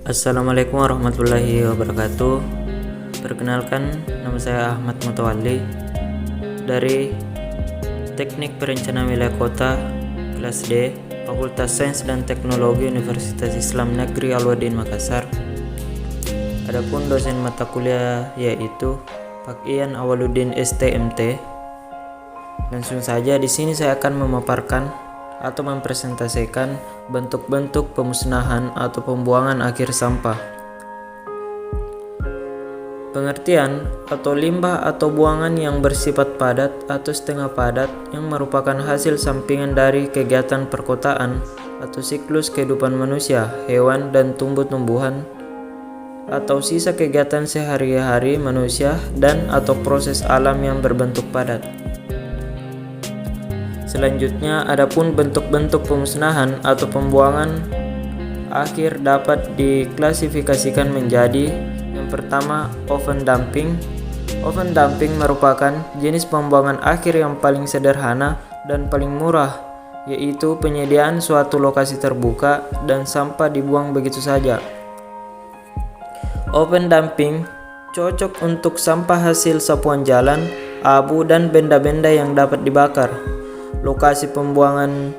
Assalamualaikum warahmatullahi wabarakatuh. Perkenalkan, nama saya Ahmad Mutawalli dari Teknik Perencanaan Wilayah Kota kelas D, Fakultas Sains dan Teknologi Universitas Islam Negeri Alauddin Makassar. Adapun dosen mata kuliah yaitu Pak Ian Awaluddin STMT. Langsung saja di sini saya akan memaparkan atau mempresentasikan bentuk-bentuk pemusnahan atau pembuangan akhir sampah. Pengertian atau limbah atau buangan yang bersifat padat atau setengah padat yang merupakan hasil sampingan dari kegiatan perkotaan atau siklus kehidupan manusia, hewan, dan tumbuh-tumbuhan, atau sisa kegiatan sehari-hari manusia dan atau proses alam yang berbentuk padat. Selanjutnya, adapun bentuk-bentuk pemusnahan atau pembuangan akhir dapat diklasifikasikan menjadi: yang pertama, oven dumping. Oven dumping merupakan jenis pembuangan akhir yang paling sederhana dan paling murah, yaitu penyediaan suatu lokasi terbuka dan sampah dibuang begitu saja. Oven dumping cocok untuk sampah hasil sapuan jalan, abu, dan benda-benda yang dapat dibakar. Lokasi pembuangan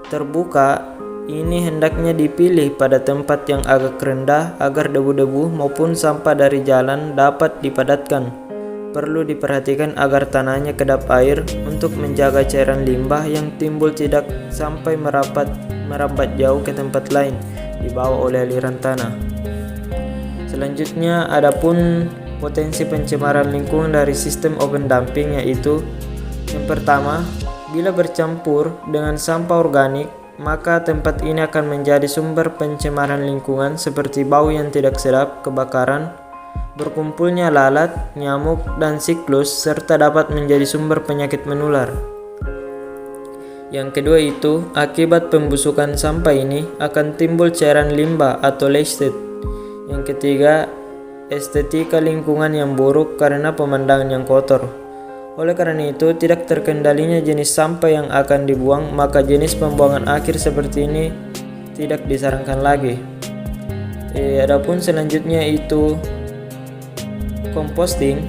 terbuka ini hendaknya dipilih pada tempat yang agak rendah agar debu-debu maupun sampah dari jalan dapat dipadatkan. Perlu diperhatikan agar tanahnya kedap air untuk menjaga cairan limbah yang timbul tidak sampai merambat jauh ke tempat lain dibawa oleh aliran tanah. Selanjutnya, adapun potensi pencemaran lingkungan dari sistem oven dumping yaitu: yang pertama, bila bercampur dengan sampah organik, maka tempat ini akan menjadi sumber pencemaran lingkungan seperti bau yang tidak sedap, kebakaran, berkumpulnya lalat, nyamuk, dan siklus, serta dapat menjadi sumber penyakit menular. Yang kedua itu, akibat pembusukan sampah ini akan timbul cairan limbah atau leachate. Yang ketiga, estetika lingkungan yang buruk karena pemandangan yang kotor. Oleh karena itu, tidak terkendalinya jenis sampah yang akan dibuang, maka jenis pembuangan akhir seperti ini tidak disarankan lagi. Adapun selanjutnya itu composting.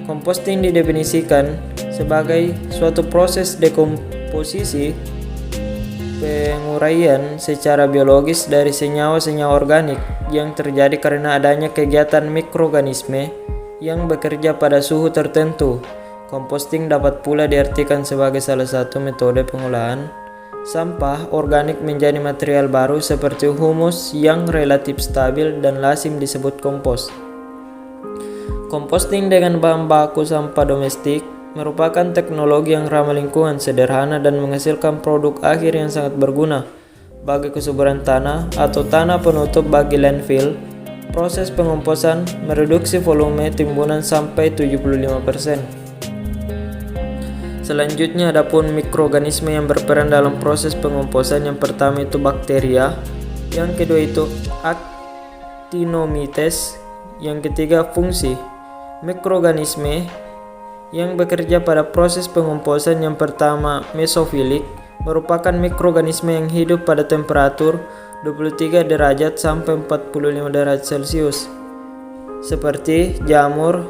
Composting didefinisikan sebagai suatu proses dekomposisi, penguraian secara biologis dari senyawa-senyawa organik yang terjadi karena adanya kegiatan mikroorganisme yang bekerja pada suhu tertentu. Composting dapat pula diartikan sebagai salah satu metode pengolahan sampah organik menjadi material baru seperti humus yang relatif stabil dan lazim disebut kompos. Composting dengan bahan baku sampah domestik merupakan teknologi yang ramah lingkungan, sederhana, dan menghasilkan produk akhir yang sangat berguna bagi kesuburan tanah atau tanah penutup bagi landfill. Proses pengomposan mereduksi volume timbunan sampai 75%. Selanjutnya, adapun mikroorganisme yang berperan dalam proses pengomposan. Yang pertama itu bakteria, yang kedua itu actinomyces, yang ketiga fungsi. Mikroorganisme yang bekerja pada proses pengomposan yang pertama mesofilik, merupakan mikroorganisme yang hidup pada temperatur 23 derajat sampai 45 derajat Celcius, seperti jamur,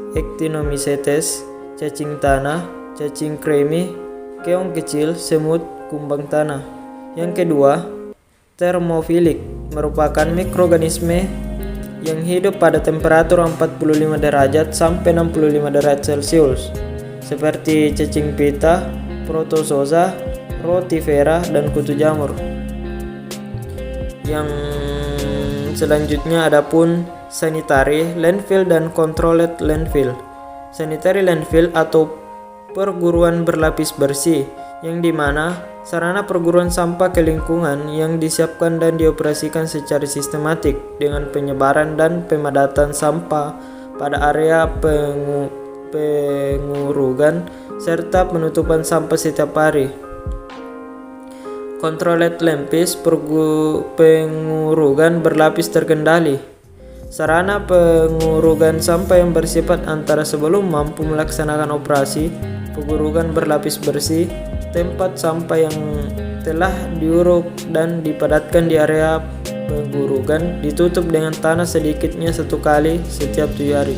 Actinomycetes, cacing tanah, cacing kremi, keong kecil, semut, kumbang tanah. Yang kedua, thermofilik, merupakan mikroorganisme yang hidup pada temperatur 45 derajat sampai 65 derajat Celcius, seperti cacing pita, protozoa, rotifera, dan kutu jamur. Yang selanjutnya adapun sanitary landfill dan controlled landfill. Sanitary landfill atau perguruan berlapis bersih, yang dimana sarana perguruan sampah ke lingkungan yang disiapkan dan dioperasikan secara sistematik dengan penyebaran dan pemadatan sampah pada area pengurugan serta penutupan sampah setiap hari. Controlled landfill, pengurugan berlapis terkendali. Sarana pengurugan sampah yang bersifat antara sebelum mampu melaksanakan operasi pengurugan berlapis bersih, tempat sampah yang Setelah diuruk dan dipadatkan di area pengurukan, ditutup dengan tanah sedikitnya 1 kali setiap 7 hari.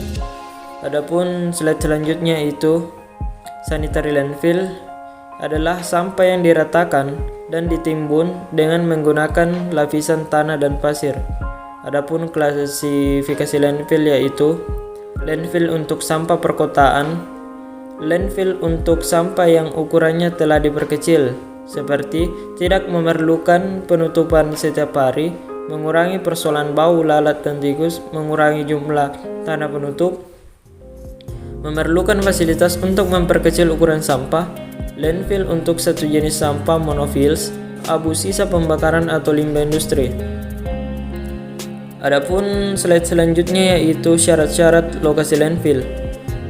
Adapun slide selanjutnya itu sanitary landfill adalah sampah yang diratakan dan ditimbun dengan menggunakan lapisan tanah dan pasir. Adapun klasifikasi landfill yaitu landfill untuk sampah perkotaan, landfill untuk sampah yang ukurannya telah diperkecil, seperti tidak memerlukan penutupan setiap hari, mengurangi persoalan bau, lalat, dan tikus, mengurangi jumlah tanah penutup, memerlukan fasilitas untuk memperkecil ukuran sampah, landfill untuk satu jenis sampah monofiles, abu sisa pembakaran atau limbah industri. Adapun slide selanjutnya yaitu syarat-syarat lokasi landfill.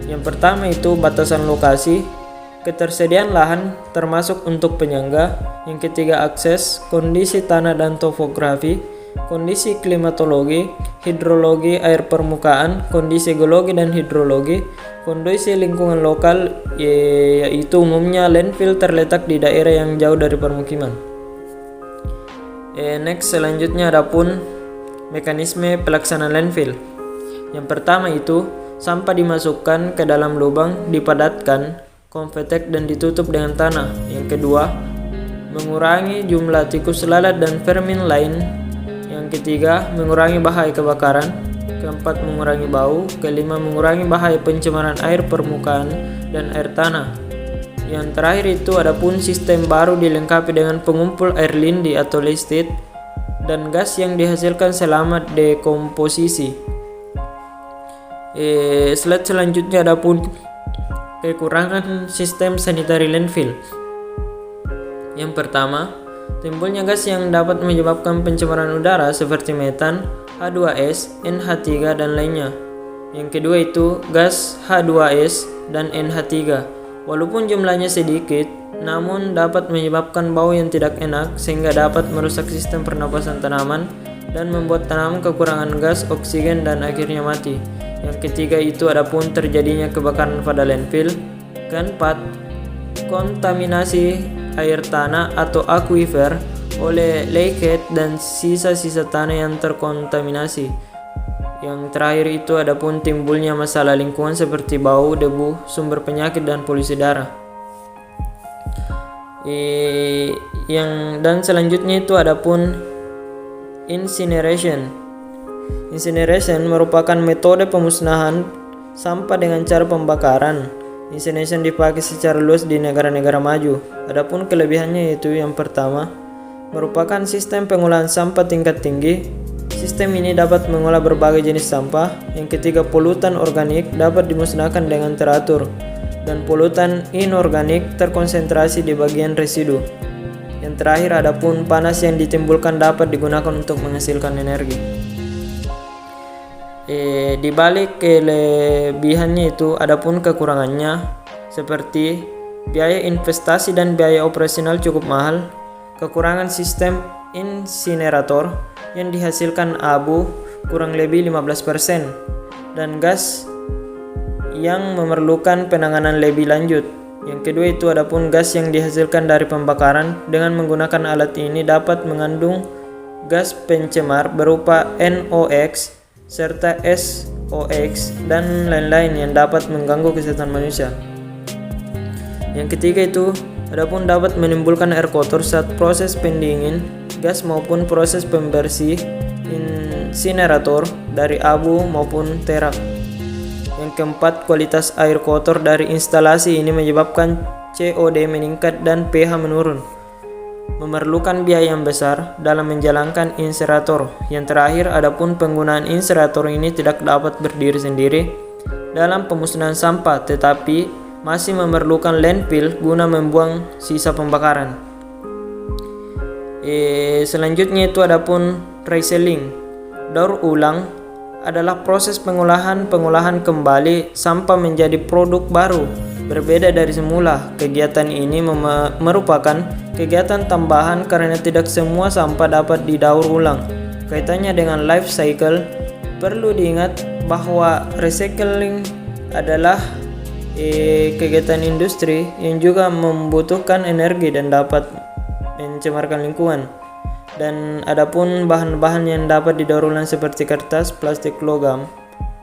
Yang pertama itu batasan lokasi, ketersediaan lahan termasuk untuk penyangga. Yang ketiga akses, kondisi tanah dan topografi, kondisi klimatologi, hidrologi air permukaan, kondisi geologi dan hidrologi, kondisi lingkungan lokal, yaitu umumnya landfill terletak di daerah yang jauh dari permukiman. Next selanjutnya adapun mekanisme pelaksanaan landfill. Yang pertama itu sampah dimasukkan ke dalam lubang, dipadatkan, konvetek dan ditutup dengan tanah. Yang kedua, mengurangi jumlah tikus, lalat dan vermin lain. Yang ketiga, mengurangi bahaya kebakaran. Keempat, mengurangi bau. Kelima, mengurangi bahaya pencemaran air permukaan dan air tanah. Yang terakhir itu adapun sistem baru dilengkapi dengan pengumpul air lindi atau listed dan gas yang dihasilkan selama dekomposisi. Slide selanjutnya adapun kekurangan sistem sanitary landfill. Yang pertama, timbulnya gas yang dapat menyebabkan pencemaran udara seperti metan, H2S, NH3 dan lainnya. Yang kedua itu gas H2S dan NH3. Walaupun jumlahnya sedikit, namun dapat menyebabkan bau yang tidak enak sehingga dapat merusak sistem pernapasan tanaman dan membuat tanaman kekurangan gas, oksigen dan akhirnya mati. Yang ketiga itu adapun terjadinya kebakaran pada landfill. Keempat, kontaminasi air tanah atau aquifer oleh leachate dan sisa-sisa tanah yang terkontaminasi. Yang terakhir itu adapun timbulnya masalah lingkungan seperti bau, debu, sumber penyakit dan polusi darah. Dan selanjutnya itu adapun incineration. Incineration merupakan metode pemusnahan sampah dengan cara pembakaran. Incineration dipakai secara luas di negara-negara maju. Adapun kelebihannya yaitu yang pertama, merupakan sistem pengolahan sampah tingkat tinggi. Sistem ini dapat mengolah berbagai jenis sampah. Yang ketiga, polutan organik dapat dimusnahkan dengan teratur dan polutan inorganik terkonsentrasi di bagian residu. Yang terakhir, adapun panas yang ditimbulkan dapat digunakan untuk menghasilkan energi. Di balik kelebihannya itu adapun kekurangannya seperti biaya investasi dan biaya operasional cukup mahal, kekurangan sistem insinerator yang dihasilkan abu kurang lebih 15% dan gas yang memerlukan penanganan lebih lanjut. Yang kedua itu adapun gas yang dihasilkan dari pembakaran dengan menggunakan alat ini dapat mengandung gas pencemar berupa NOx serta SOx dan lain-lain yang dapat mengganggu kesehatan manusia. Yang ketiga itu adapun dapat menimbulkan air kotor saat proses pendingin gas maupun proses pembersih insinerator dari abu maupun terak. Yang keempat, kualitas air kotor dari instalasi ini menyebabkan COD meningkat dan pH menurun, memerlukan biaya yang besar dalam menjalankan insinerator. Yang terakhir, adapun penggunaan insinerator ini tidak dapat berdiri sendiri dalam pemusnahan sampah, tetapi masih memerlukan landfill guna membuang sisa pembakaran. Selanjutnya itu adapun recycling. Daur ulang adalah proses pengolahan kembali sampah menjadi produk baru berbeda dari semula. Kegiatan ini merupakan kegiatan tambahan karena tidak semua sampah dapat didaur ulang. Kaitannya dengan life cycle, perlu diingat bahwa recycling adalah kegiatan industri yang juga membutuhkan energi dan dapat mencemarkan lingkungan. Dan adapun bahan-bahan yang dapat didaur ulang seperti kertas, plastik, logam,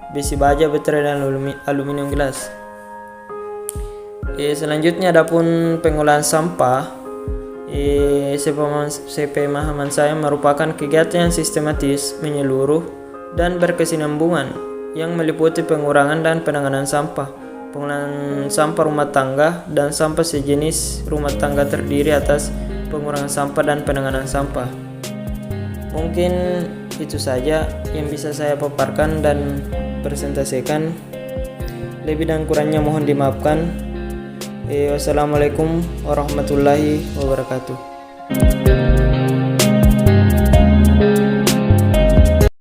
besi baja, baterai, dan aluminium gelas. Selanjutnya adapun pengolahan sampah, sepemahaman saya merupakan kegiatan yang sistematis, menyeluruh, dan berkesinambungan yang meliputi pengurangan dan penanganan sampah, pengolahan sampah rumah tangga, dan sampah sejenis rumah tangga terdiri atas pengurangan sampah dan penanganan sampah. Mungkin itu saja yang bisa saya paparkan dan presentasikan. Lebih dan kurangnya mohon dimaafkan. Wassalamualaikum warahmatullahi wabarakatuh.